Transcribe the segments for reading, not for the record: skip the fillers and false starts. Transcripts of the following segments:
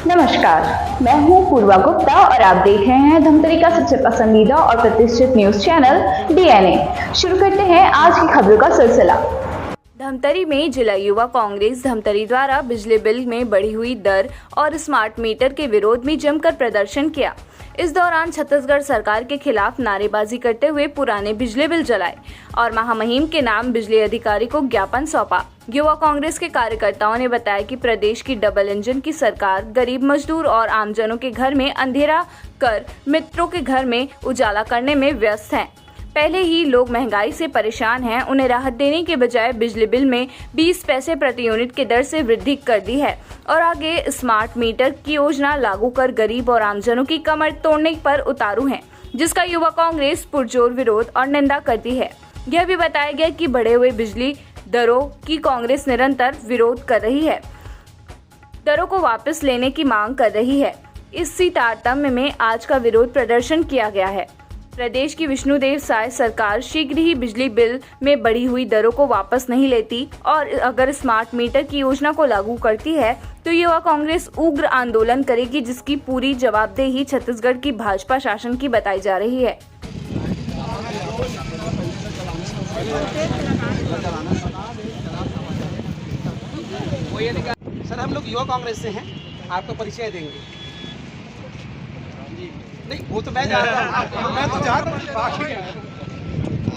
नमस्कार, मैं हूं पूर्वा गुप्ता और आप देख रहे हैं धमतरी का सबसे पसंदीदा और प्रतिष्ठित न्यूज चैनल डीएनए। शुरू करते हैं आज की खबरों का सिलसिला। धमतरी में जिला युवा कांग्रेस धमतरी द्वारा बिजली बिल में बढ़ी हुई दर और स्मार्ट मीटर के विरोध में जमकर प्रदर्शन किया। इस दौरान छत्तीसगढ़ सरकार के खिलाफ नारेबाजी करते हुए पुराने बिजली बिल जलाए और महामहिम के नाम बिजली अधिकारी को ज्ञापन सौंपा। युवा कांग्रेस के कार्यकर्ताओं ने बताया कि प्रदेश की डबल इंजन की सरकार गरीब मजदूर और आमजनों के घर में अंधेरा कर मित्रों के घर में उजाला करने में व्यस्त है। पहले ही लोग महंगाई से परेशान हैं, उन्हें राहत देने के बजाय बिजली बिल में 20 पैसे प्रति यूनिट की दर से वृद्धि कर दी है और आगे स्मार्ट मीटर की योजना लागू कर गरीब और आमजनों की कमर तोड़ने पर उतारू हैं, जिसका युवा कांग्रेस पुरजोर विरोध और निंदा करती है। यह भी बताया गया कि बढ़े हुए बिजली दरों की कांग्रेस निरंतर विरोध कर रही है, दरों को वापस लेने की मांग कर रही है। इसी तारतम्य में आज का विरोध प्रदर्शन किया गया है। प्रदेश की विष्णुदेव साय सरकार शीघ्र ही बिजली बिल में बढ़ी हुई दरों को वापस नहीं लेती और अगर स्मार्ट मीटर की योजना को लागू करती है तो युवा कांग्रेस उग्र आंदोलन करेगी, जिसकी पूरी जवाबदेही छत्तीसगढ़ की भाजपा शासन की बताई जा रही है। सर, हम लोग युवा कांग्रेस से हैं, आपका परिचय देंगे। नहीं, वो तो मैं जानता हूँ, मैं तो जानता हूँ।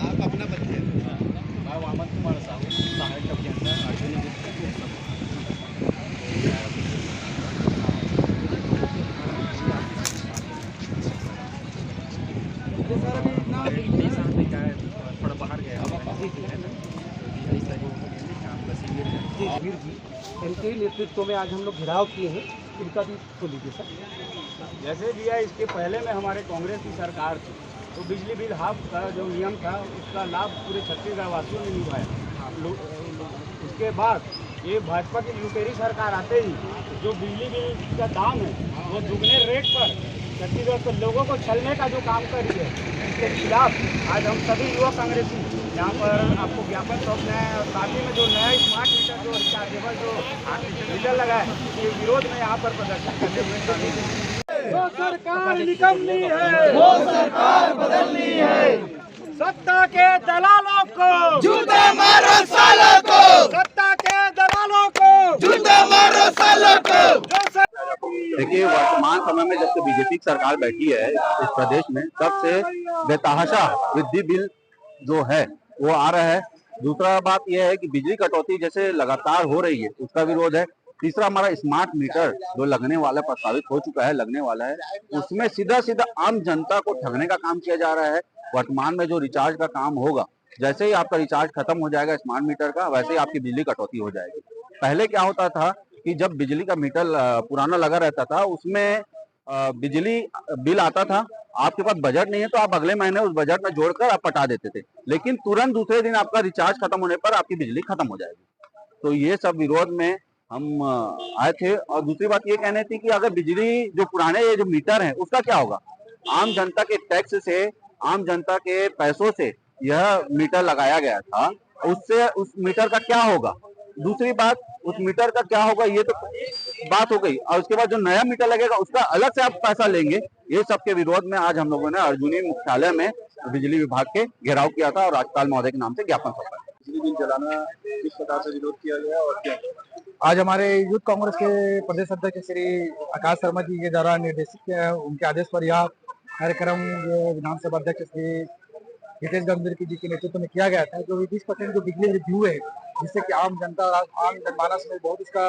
आप अपना परिचय दें। मैं वामन कुमार साहू, सहायक अभियंता थोड़ा बाहर गया इनके नेतृत्व में आज हम लोग घेराव किए हैं, इनका भी तो लीजिए सर। जैसे भी है, इसके पहले में हमारे कांग्रेस की सरकार थी तो बिजली बिल हाफ का जो नियम था उसका लाभ पूरे छत्तीसगढ़ वासियों ने निभाया। उसके बाद ये भाजपा की लुटेरी सरकार आते ही जो बिजली बिल का दाम है वो दुगने रेट पर छत्तीसगढ़ के लोगों को छलने का जो काम कर रही है, इसके खिलाफ आज हम सभी युवा कांग्रेसी यहाँ पर आपको ज्ञापन सौंपना है और साथ ही में जो नया स्मार्ट मीटर जो रिचार्जेबल जो मीटर लगा है उसके विरोध में यहाँ पर प्रदर्शन करते हुए वो सरकार निकम्मी है, वो सरकार बदलनी है। सत्ता के दलालों को जूते मारो सालों को, सत्ता के दलालों को जूते मारो सालों को। देखिए, वर्तमान समय में जब से बीजेपी की सरकार बैठी है इस प्रदेश में, तब से बेतहाशा बिजली बिल जो है वो आ रहा है। दूसरा बात यह है कि बिजली कटौती जैसे लगातार हो रही है उसका विरोध है। तीसरा, हमारा स्मार्ट मीटर जो लगने वाला प्रस्तावित हो चुका है, लगने वाला है, उसमें सीधा सीधा आम जनता को ठगने का काम किया जा रहा है। वर्तमान में जो रिचार्ज का काम होगा, जैसे ही आपका रिचार्ज खत्म हो जाएगा स्मार्ट मीटर का, वैसे ही आपकी बिजली कटौती हो जाएगी। पहले क्या होता था कि जब बिजली का मीटर पुराना लगा रहता था, उसमें बिजली बिल आता था, आपके पास बजट नहीं है तो आप अगले महीने उस बजट में जोड़कर आप पटा देते थे, लेकिन तुरंत दूसरे दिन आपका रिचार्ज खत्म होने पर आपकी बिजली खत्म हो जाएगी। तो ये सब विरोध में हम आए थे। और दूसरी बात ये कहनी थी कि अगर बिजली जो पुराने ये जो मीटर है उसका क्या होगा। आम जनता के टैक्स से, आम जनता के पैसों से यह मीटर लगाया गया था, उससे उस मीटर का क्या होगा। दूसरी बात, उस मीटर का क्या होगा ये तो बात हो गई, और उसके बाद जो नया मीटर लगेगा उसका अलग से आप पैसा लेंगे। ये सब के विरोध में आज हम लोगों ने अर्जुनी मुख्यालय में बिजली विभाग के घेराव किया था और राज्यपाल महोदय के नाम से ज्ञापन सौंपा। बिजली बिल जलाना किस प्रकार से विरोध किया गया और क्या? आज हमारे यूथ कांग्रेस के प्रदेश अध्यक्ष श्री आकाश शर्मा जी के द्वारा निर्देशित किया है, उनके आदेश पर यह कार्यक्रम विधानसभा अध्यक्ष श्री हितेश गंभीर जी के नेतृत्व में किया गया था। जो 20% जो बिजली वृद्धि हुए, जिससे कि आम जनता, आम जनमानस में बहुत इसका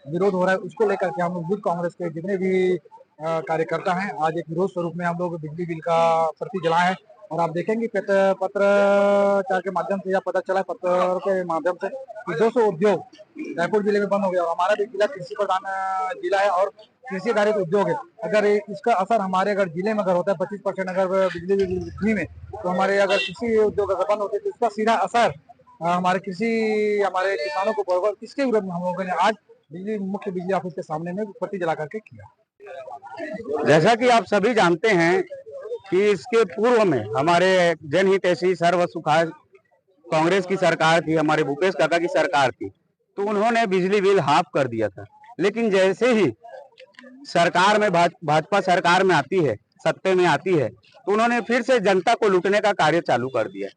विरोध हो रहा है, उसको लेकर के हम लोग यूथ कांग्रेस के जितने भी कार्यकर्ता हैं, आज एक विरोध स्वरूप में हम लोग बिजली बिल का प्रति जलाए हैं। और आप देखेंगे पत्रचार के माध्यम से या पता चला पत्रों के माध्यम से कि 200 उद्योग रायपुर जिले में बंद हो गया। और हमारा भी जिला कृषि प्रधान जिला है और कृषि आधारित उद्योग है। अगर इसका असर हमारे अगर जिले में अगर होता है 25% अगर बिजली वृद्धि में, तो हमारे अगर कृषि उद्योग अगर बंद होते तो इसका सीधा असर हमारे किसानों को बराबर। इसके विरोध में हम लोगों ने आज मुख्य बिजली ऑफिस के सामने में पट्टी जला करके किया। जैसा कि आप सभी जानते हैं कि इसके पूर्व में हमारे जनहितैषी सर्व सुखाय कांग्रेस की सरकार थी, हमारे भूपेश काका की सरकार थी, तो उन्होंने बिजली बिल हाफ कर दिया था। लेकिन जैसे ही सरकार में भाजपा सरकार में आती है, सत्ते में आती है, तो उन्होंने फिर से जनता को लूटने का कार्य चालू कर दिया।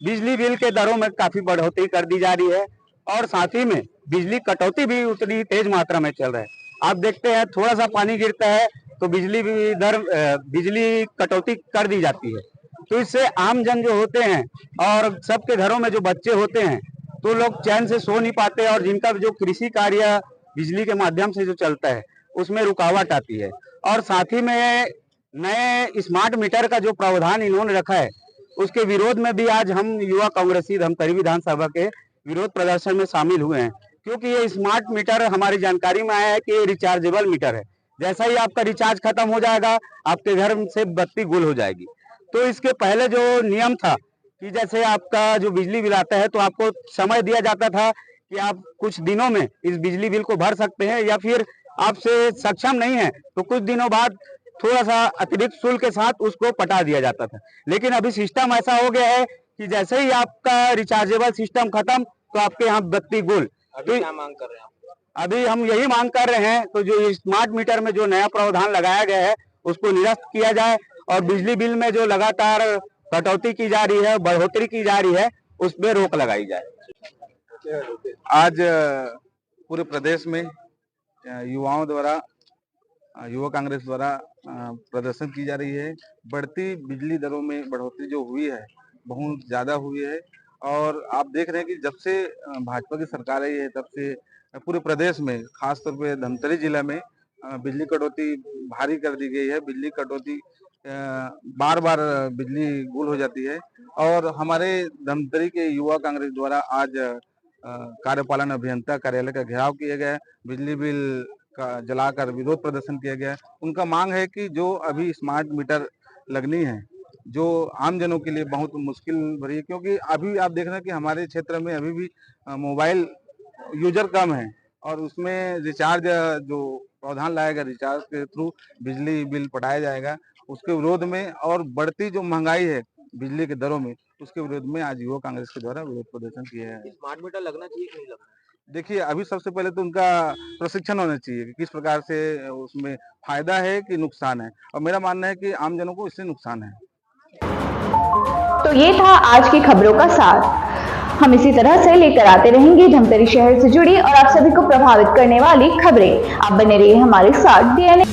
बिजली बिल के दरों में काफी बढ़ोतरी कर दी जा रही है और साथ ही में बिजली कटौती भी उतनी तेज मात्रा में चल रहा है। आप देखते हैं थोड़ा सा पानी गिरता है तो बिजली कटौती कर दी जाती है। तो इससे आम जन जो होते हैं और सबके घरों में जो बच्चे होते हैं तो लोग चैन से सो नहीं पाते और जिनका जो कृषि कार्य बिजली के माध्यम से जो चलता है उसमें रुकावट आती है। और साथ ही में नए स्मार्ट मीटर का जो प्रावधान इन्होंने रखा है उसके विरोध में भी आज हम युवा कांग्रेसी धमतरी विधानसभा के विरोध प्रदर्शन में शामिल हुए हैं, क्योंकि ये स्मार्ट मीटर हमारी जानकारी में आया है कि ये रिचार्जेबल मीटर है। जैसा ही आपका रिचार्ज खत्म हो जाएगा आपके घर से बत्ती गुल हो जाएगी। तो इसके पहले जो नियम था कि जैसे आपका जो बिजली बिल आता है तो आपको समय दिया जाता था कि आप कुछ दिनों में इस बिजली बिल को भर सकते हैं, या फिर आपसे सक्षम नहीं है तो कुछ दिनों बाद थोड़ा सा अतिरिक्त शुल्क के साथ उसको पटा दिया जाता था। लेकिन अभी सिस्टम ऐसा हो गया है कि जैसे ही आपका रिचार्जेबल सिस्टम खत्म तो आपके यहाँ बत्ती गुल। अभी क्या मांग कर रहे हैं आप? अभी हम यही मांग कर रहे हैं तो जो स्मार्ट मीटर में जो नया प्रावधान लगाया गया है उसको निरस्त किया जाए और बिजली बिल में जो लगातार कटौती की जा रही है, बढ़ोतरी की जा रही है, उस पर रोक लगाई जाए। आज पूरे प्रदेश में युवाओं द्वारा, युवा कांग्रेस द्वारा प्रदर्शन की जा रही है। बढ़ती बिजली दरों में बढ़ोतरी जो हुई है बहुत ज्यादा हुई है और आप देख रहे हैं कि जब से भाजपा की सरकार आई है तब से पूरे प्रदेश में, खासतौर पे धमतरी जिला में बिजली कटौती भारी कर दी गई है। बिजली कटौती बार बार बिजली गुल हो जाती है और हमारे धमतरी के युवा कांग्रेस द्वारा आज कार्यपालन अभियंता कार्यालय का घेराव किया गया है। बिजली बिल का जलाकर विरोध प्रदर्शन किया गया है। उनका मांग है कि जो अभी स्मार्ट मीटर लगनी है जो आम जनों के लिए बहुत मुश्किल भरी है, क्योंकि अभी आप देख रहे हैं कि हमारे क्षेत्र में अभी भी मोबाइल यूजर कम है और उसमें रिचार्ज जो प्रावधान लाया गया रिचार्ज के थ्रू बिजली बिल पटाया जाएगा, उसके विरोध में और बढ़ती जो महंगाई है बिजली के दरों में उसके विरोध में आज युवा कांग्रेस के द्वारा विरोध प्रदर्शन किया है। स्मार्ट मीटर लगना चाहिए कि नहीं लगना? देखिए, अभी सबसे पहले तो उनका प्रशिक्षण होना चाहिए कि किस प्रकार से उसमें फायदा है कि नुकसान है, और मेरा मानना है कि आम जनों को इससे नुकसान है। तो ये था आज की खबरों का सार। हम इसी तरह से लेकर आते रहेंगे धमतरी शहर से जुड़ी और आप सभी को प्रभावित करने वाली खबरें। आप बने रहिए हमारे साथ। डीएनए